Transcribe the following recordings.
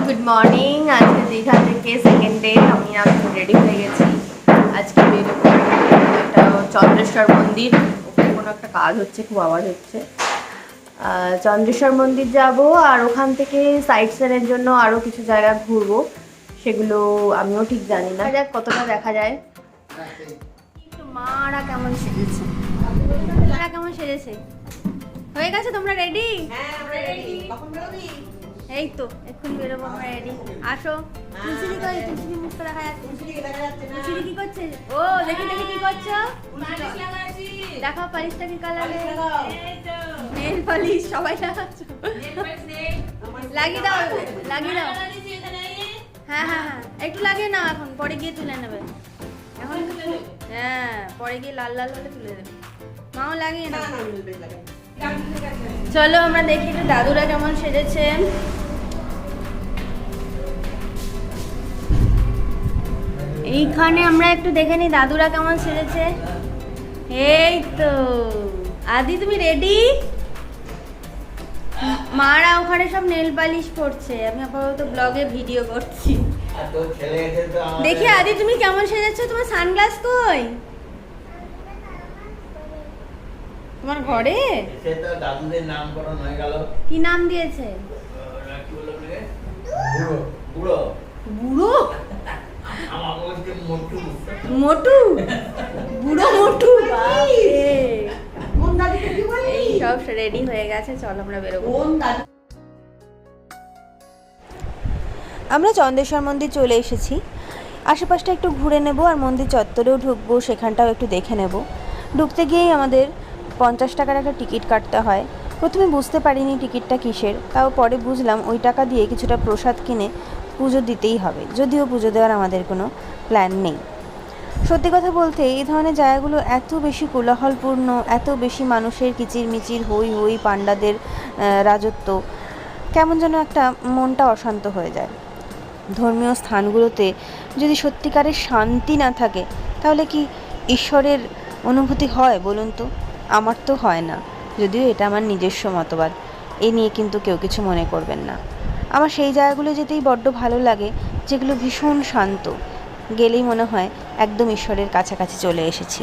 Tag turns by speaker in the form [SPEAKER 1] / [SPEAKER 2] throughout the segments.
[SPEAKER 1] Good morning. আজকে দীঘা থেকে second day. আমি এখন রেডি হয়ে গেছি। আজকে বেরোবো একটা চন্দ্রেশ্বর মন্দির, ওখানে কোনো একটা কাজ হচ্ছে, খুব আওয়াজ হচ্ছে। চন্দ্রেশ্বর মন্দির যাব, আর ওখান থেকে সাইট সিনের জন্য আরও কিছু জায়গা ঘুরবো, সেগুলো আমিও ঠিক জানি না, যাক কতটা দেখা যায়। মারা কেমন সেজেছে, মারা কেমন সেজেছে? হয়ে গেছে? তোমরা রেডি?
[SPEAKER 2] হ্যাঁ আমরা রেডি। কখন বেরোবি?
[SPEAKER 1] এই তো এক্ষুনি বেরোবো আমরা, রেডি। আসো। তুলসিদি কই? তুলসিদি মুখটা দেখা যাচ্ছে।
[SPEAKER 2] তুলসিদি দেখা যাচ্ছে না।
[SPEAKER 1] তুলসিদি কি করছে? ও দেখি দেখি কি করছো?
[SPEAKER 2] পালিশ লাগাচ্ছি।
[SPEAKER 1] দেখাও পালিশটা কি কালারে।
[SPEAKER 2] পালিশ লাগাও।
[SPEAKER 1] এই তো নেল পালিশ সবাই লাগাচ্ছ।
[SPEAKER 2] নেল পালিশ নেই।
[SPEAKER 1] লাগিয়ে দাও, লাগিয়ে দাও।
[SPEAKER 2] লাগাচ্ছি এখানে।
[SPEAKER 1] হ্যাঁ হ্যাঁ হ্যাঁ, একটু লাগিয়ে নাও, এখন পরে গিয়ে তুলে নেবে। এখন হ্যাঁ, পরে গিয়ে লাল লাল হলে তুলে দেবে। মাও লাগিয়ে
[SPEAKER 2] না
[SPEAKER 1] নাও।
[SPEAKER 2] না নেল পালিশ লাগাই।
[SPEAKER 1] চলো আমরা দেখি একটু দাদুরা কেমন সেজেছে। এইখানে আমরা একটু দেখে নিই দাদুরা কেমন সেজেছে। এই তো আদি, তুমি রেডি? মারা ওখানে সব নেল পালিশ করছে, আমি আপাতত ব্লগে ভিডিও করছি। দেখি আদি তুমি কেমন সেজেছো? তোমার সানগ্লাস কই? তোমার ঘরে?
[SPEAKER 3] সেটা দাদুদের নামকরণ হয়ে গেল।
[SPEAKER 1] কি নাম দিয়েছে?
[SPEAKER 3] কি বললো রে? বুড়ো। বুড়ো।
[SPEAKER 1] বুড়ো?
[SPEAKER 3] আমার বলতে মোটু।
[SPEAKER 1] মোটু? বুড়ো মোটু? বাপরে।
[SPEAKER 2] কোন দাদিকে কি বলি?
[SPEAKER 1] এই সব রেডি হয়ে গেছে, চল আমরা বেরোবো।
[SPEAKER 2] কোন দাদি?
[SPEAKER 1] আমরা চন্দ্রেশ্বর মন্দির চলে এসেছি। আশেপাশটা একটু ঘুরে নেব, আর মন্দির চত্বরেও ঢুকবো, সেখানটাও একটু দেখে নেব। ঢুকতে গিয়েই আমাদের 50 টাকার একটা টিকিট কাটতে হয়। প্রথমে বুঝতে পারিনি টিকিটটা কিসের, তাও পরে বুঝলাম ওই টাকা দিয়ে কিছুটা প্রসাদ কিনে পুজো দিতেই হবে, যদিও পুজো দেওয়ার আমাদের কোনো প্ল্যান নেই। সত্যি কথা বলতে এই ধরনের জায়গাগুলো এত বেশি কোলাহলপূর্ণ, এত বেশি মানুষের কিচিরমিচির, হই হই, পাণ্ডাদের রাজত্ব, কেমন যেন একটা মনটা অশান্ত হয়ে যায়। ধর্মীয় স্থানগুলোতে যদি সত্যিকারের শান্তি না থাকে, তাহলে কি ঈশ্বরের অনুভূতি হয় বলুন তো? আমার তো হয় না, যদিও এটা আমার নিজস্ব মতবাদ। এ নিয়ে কিন্তু কেউ কিছু মনে করবেন না। আমার সেই জায়গাগুলো যেতেই বড্ড ভালো লাগে, যেগুলো ভীষণ শান্ত, গেলেই মনে হয় একদম ঈশ্বরের কাছাকাছি চলে এসেছি।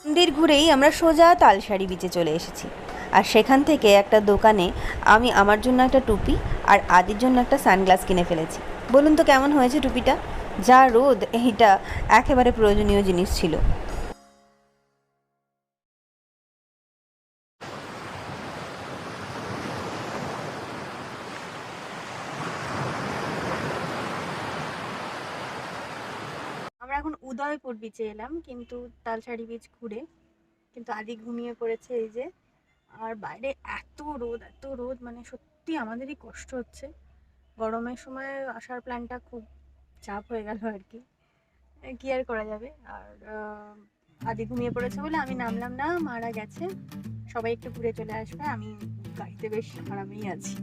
[SPEAKER 1] মন্দির ঘুরেই আমরা সোজা তালসারি বিচে চলে এসেছি, আর সেখান থেকে একটা দোকানে আমি আমার জন্য একটা টুপি আর আদির জন্য একটা সানগ্লাস কিনে ফেলেছি। বলুন তো কেমন হয়েছে টুপিটা? যা রোদ, এইটা একেবারে প্রয়োজনীয় জিনিস ছিল। আমরা এখন উদয়পুর বিচে এলাম, কিন্তু তালসারি বিচ ঘুরে, কিন্তু আদি ঘুমিয়ে পড়েছে এই যে। আর বাইরে এত রোদ, এত রোদ, মানে সত্যি আমাদেরই কষ্ট হচ্ছে। গরমের সময় আসার প্ল্যানটা খুব চাপ হয়ে গেল আর কি, কি আর করা যাবে। আর আদি ঘুমিয়ে পড়েছে বলে আমি নামলাম না, মারা গেছে। সবাই একটু ঘুরে চলে আসবে, আমি গাড়িতে বেশ আরামেই আছি।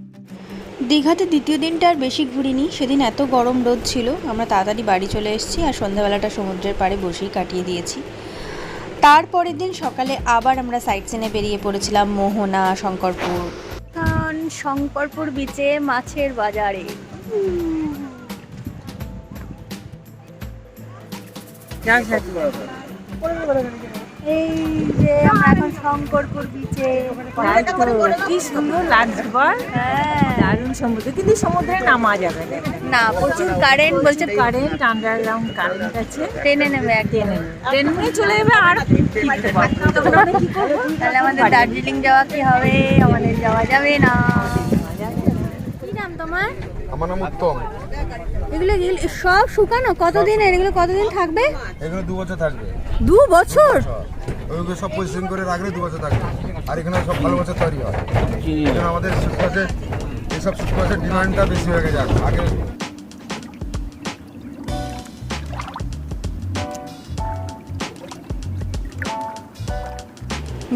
[SPEAKER 1] দীঘাতে দ্বিতীয় দিনটা আর বেশি ঘুরিনি, সেদিন এত গরম রোদ ছিল, আমরা তাড়াতাড়ি বাড়ি চলে এসেছি, আর সন্ধ্যাবেলাটা সমুদ্রের পাড়ে বসেই কাটিয়ে দিয়েছি। তারপরের দিন সকালে আবার আমরা সাইট সিনে বেরিয়ে পড়েছিলাম মোহনা, শঙ্করপুর। শঙ্করপুর বিচে মাছের বাজারে এই যে আমরা এখন শঙ্করপুর বিচে।
[SPEAKER 4] কি সুন্দর লাগছে বল।
[SPEAKER 1] হ্যাঁ,
[SPEAKER 4] দারুণ সমুদ্র, কিন্তু সমুদ্রে নামা যাবে
[SPEAKER 1] না, প্রচুর কারেন্ট বলছে।
[SPEAKER 4] কারেন্ট, আন্ডারগ্রাউন্ড কারেন্ট আছে,
[SPEAKER 1] ট্রেনে নেবে একদিন,
[SPEAKER 4] ট্রেন নিয়ে চলে যাবে। আর ফিরতে পারবো তখন আমরা কি করবো?
[SPEAKER 1] তাহলে আমাদের দার্জিলিং যাওয়া কি হবে? আমাদের যাওয়া যাবে না। কি নাম তোমার?
[SPEAKER 5] আমার নাম উত্তম।
[SPEAKER 1] এগুলো সব শুকানো? কতদিন এগুলো, কতদিন থাকবে?
[SPEAKER 5] এগুলো 2 বছর থাকবে।
[SPEAKER 1] 2 বছর?
[SPEAKER 5] ওইগুলো সব পজিশন করে রাখলে 2 বছর থাকবে। আর এখানে সব ভালো বছর তৈরি হয়। এখানে আমাদের শুটকোচের এইসব শুটকোচের ডিমান্ডটা বেশি হয়ে গেছে আগে।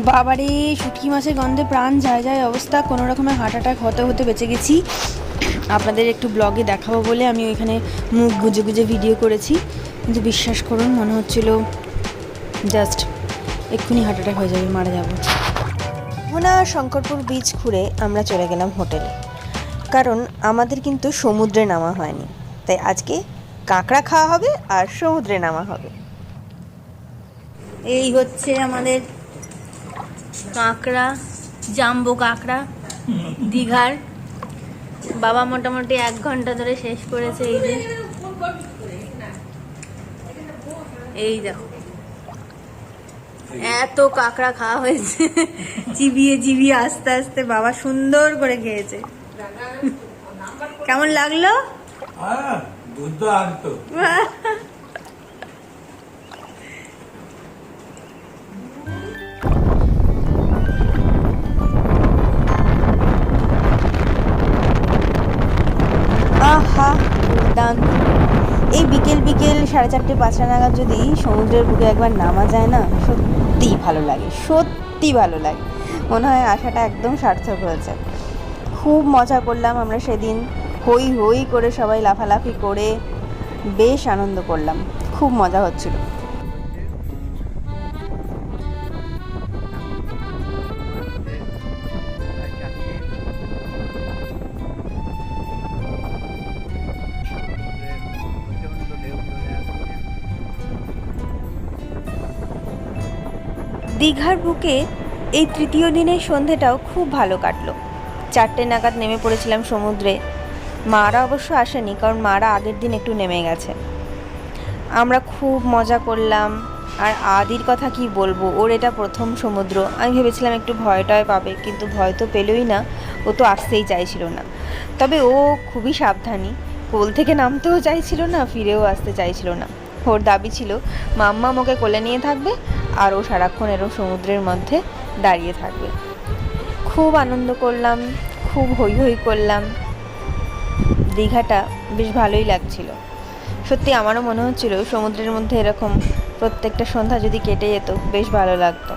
[SPEAKER 1] বাবারে, শুটকি মাছের গন্ধে প্রাণ যায় যায় অবস্থা। কোনো রকমের হার্ট অ্যাটাক হতে হতে বেঁচে গেছি। আপনাদের একটু ব্লগে দেখাবো বলে আমি ওইখানে মুখ গুজে গুজে ভিডিও করেছি, কিন্তু বিশ্বাস করুন মনে হচ্ছিল জাস্ট এক্ষুনি হার্ট অ্যাটাক হয়ে যাবে, মারা যাবো। মোহনা আর শঙ্করপুর বিচ ঘুরে আমরা চলে গেলাম হোটেলে, কারণ আমাদের কিন্তু সমুদ্রে নামা হয়নি, তাই আজকে কাঁকড়া খাওয়া হবে আর সমুদ্রে নামা হবে। এই হচ্ছে আমাদের কাঁকড়া, জাম্বো কাঁকড়া দীঘার। বাবা মোটামুটি 1 ঘন্টা ধরে শেষ করেছে। এই দেখো এত কাঁকড়া খাওয়া হয়েছে, চিবিয়ে চিবিয়ে আস্তে আস্তে বাবা সুন্দর করে খেয়েছে। কেমন লাগলো? আহা দুর্দান্ত। এই বিকেল 4:30-5টা নাগাদ যদি সমুদ্রের বুকে একবার নামা যায় না, সত্যিই ভালো লাগে, সত্যি ভালো লাগে। মনে হয় আশাটা একদম সার্থক হয়েছে। খুব মজা করলাম আমরা সেদিন, হই হই করে সবাই লাফালাফি করে বেশ আনন্দ করলাম, খুব মজা হচ্ছিল। দীঘার বুকে এই তৃতীয় দিনের সন্ধেটাও খুব ভালো কাটলো। 4টে নাগাদ নেমে পড়েছিলাম সমুদ্রে। মারা অবশ্য আসেনি, কারণ মারা আগের দিন একটু নেমে গেছে। আমরা খুব মজা করলাম। আর আদির কথা কি বলবো, ওর এটা প্রথম সমুদ্র। আমি ভেবেছিলাম একটু ভয়টায় পাবে, কিন্তু ভয় তো পেলই না, ও তো আসতেই চাইছিল না। তবে ও খুবই সাবধানী, কোল থেকে নামতেও চাইছিল না, ফিরেও আসতে চাইছিল না। ওর দাবি ছিল মাম্মা ওকে কোলে নিয়ে থাকবে আর ও সারাক্ষণ এরও সমুদ্রের মধ্যে দাঁড়িয়ে থাকবে। খুব আনন্দ করলাম, খুব হই হই করলাম। দীঘাটা বেশ ভালোই লাগছিল। সত্যি আমারও মনে হচ্ছিল সমুদ্রের মধ্যে এরকম প্রত্যেকটা সন্ধ্যা যদি কেটে যেত, বেশ ভালো লাগতো।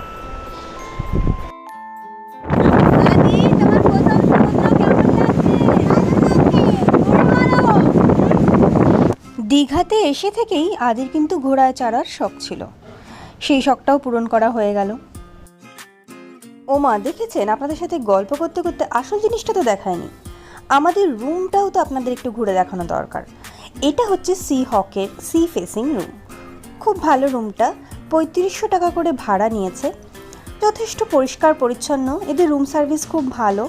[SPEAKER 1] দীঘাতে এসে থেকেই আদির কিন্তু ঘোড়ায় চড়ার শখ ছিল, সেই শখটাও পূরণ করা হয়ে গেল। ও মা, দেখেছেন, আপনাদের সাথে গল্প করতে করতে আসল জিনিসটা তো দেখায়নি। আমাদের রুমটাও তো আপনাদের একটু ঘুরে দেখানো দরকার। এটা হচ্ছে সিহকের সি ফেসিং রুম। খুব ভালো রুমটা, 3500 টাকা করে ভাড়া নিয়েছে। যথেষ্ট পরিষ্কার পরিচ্ছন্ন, এদের রুম সার্ভিস খুব ভালো।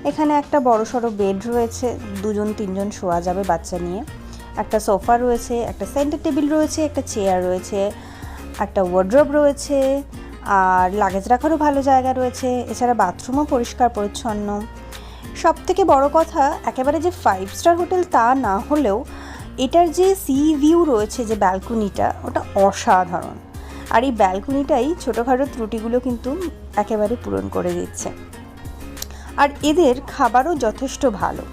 [SPEAKER 1] এখানে একটা বড়সড় বেড রয়েছে, 2-3জন শোয়া যাবে বাচ্চা নিয়ে। একটা সোফা রয়েছে, একটা সেন্টার টেবিল রয়েছে, একটা চেয়ার রয়েছে, একটা ওয়ার্ড্রোব রয়েছে, আর লাগেজ রাখারও ভালো জায়গা রয়েছে। এছাড়া বাথরুমও পরিষ্কার পরিচ্ছন্ন। সব থেকে বড় কথা, একেবারে যে 5 স্টার হোটেল তা না হলেও এটার যে সি ভিউ রয়েছে, যে ব্যালকনিটা, ওটা অসাধারণ। আর এই ব্যালকনিটাই ছোটোখাটো ত্রুটিগুলো কিন্তু একেবারে পূরণ করে দিচ্ছে। আর এদের খাবারও যথেষ্ট ভালো।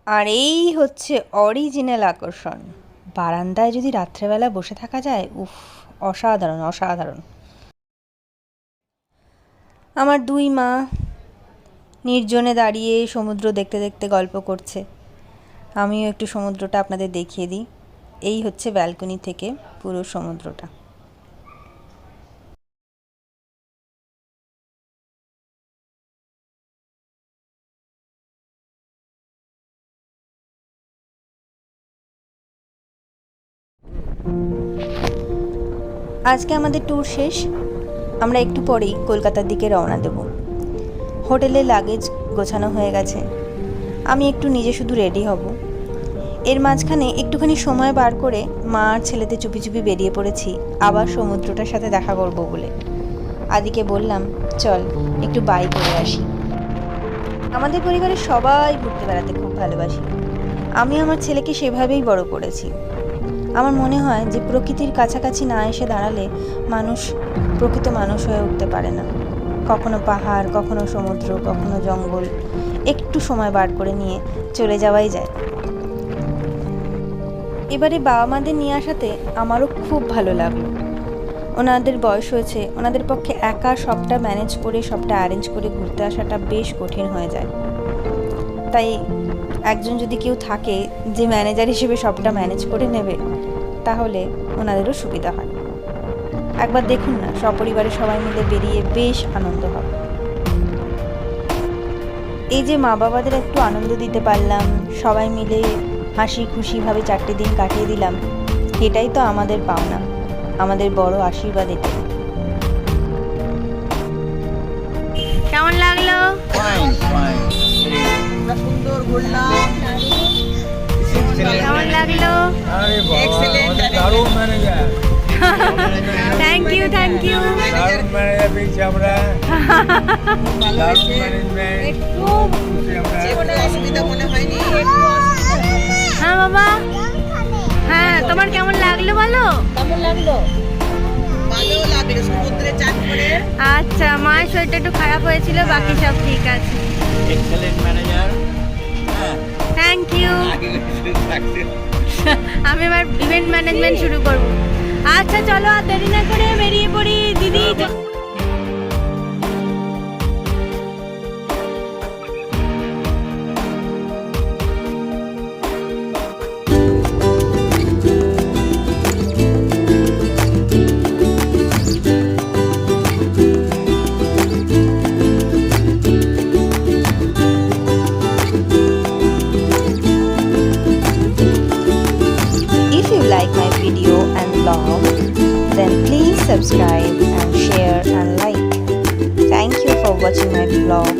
[SPEAKER 1] আর এই হচ্ছে অরিজিনাল আকর্ষণ, বারান্দায় যদি রাত্রেবেলা বসে থাকা যায়, উফ, অসাধারণ অসাধারণ। আমার 2 মা নির্জনে দাঁড়িয়ে সমুদ্র দেখতে দেখতে গল্প করছে। আমিও একটু সমুদ্রটা আপনাদের দেখিয়ে দিই। এই হচ্ছে ব্যালকনি থেকে পুরো সমুদ্রটা। আজকে আমাদের ট্যুর শেষ। আমরা একটু পরেই কলকাতার দিকে রওনা দেব। হোটেলে লাগেজ গোছানো হয়ে গেছে, আমি একটু নিজে শুধু রেডি হব। এর মাঝখানে একটুখানি সময় বার করে মা আর ছেলেতে চুপি চুপি বেরিয়ে পড়েছি আবার সমুদ্রটার সাথে দেখা করব বলে। আদিকে বললাম, চল একটু বাই করে আসি। আমাদের পরিবারের সবাই ঘুরতে বেড়াতে খুব ভালোবাসি। আমি আমার ছেলেকে সেভাবেই বড় করেছি। আমার মনে হয় যে প্রকৃতির কাছাকাছি না এসে দাঁড়ালে মানুষ প্রকৃত মানুষ হয়ে উঠতে পারে না। কখনো পাহাড়, কখনো সমুদ্র, কখনো জঙ্গল, একটু সময় বার করে নিয়ে চলে যাওয়াই যায়। এবারে বাবা মাদের নিয়ে আসাতে আমারও খুব ভালো লাগলো। ওনাদের বয়স হয়েছে, ওনাদের পক্ষে একা সবটা ম্যানেজ করে, সবটা অ্যারেঞ্জ করে ঘুরতে আসাটা বেশ কঠিন হয়ে যায়। তাই একজন যদি কেউ থাকে যে ম্যানেজার হিসেবে সবটা ম্যানেজ করে নেবে, তাহলে ওনাদেরও সুবিধা হয়। একবার দেখুন না, সপরিবারে সবাই মিলে বেরিয়ে বেশ আনন্দ হবে। এই যে মা বাবাদের একটু আনন্দ দিতে পারলাম, সবাই মিলে হাসি খুশিভাবে 4টে দিন কাটিয়ে দিলাম, এটাই তো আমাদের পাওনা, আমাদের বড় আশীর্বাদ এটাই। কেমন লাগলো?
[SPEAKER 4] সুন্দর ঘুরলাম।
[SPEAKER 1] কেমন লাগলো?
[SPEAKER 5] দারুণ manager,
[SPEAKER 1] thank you, thank you.
[SPEAKER 5] দারুণ ম্যানেজার পেয়েছি আমরা, দারুণ ম্যানেজমেন্ট।
[SPEAKER 4] জীবনে অসুবিধা মনে হয়নি।
[SPEAKER 1] হ্যাঁ বাবা, হ্যাঁ তোমার কেমন লাগলো বলো?
[SPEAKER 4] ভালো লাগলো সমুদ্রে চান করে।
[SPEAKER 1] আচ্ছা, মায়ের শরীরটা একটু খারাপ হয়েছিল, বাকি সব ঠিক আছে।
[SPEAKER 3] Excellent manager.
[SPEAKER 1] Thank you. আমি এবার ইভেন্ট ম্যানেজমেন্ট শুরু করব। আচ্ছা চলো, আর দেরি না করে বেরিয়ে পড়ি দিদি। If you like my video and vlog, then please subscribe and share and like. Thank you for watching my vlog.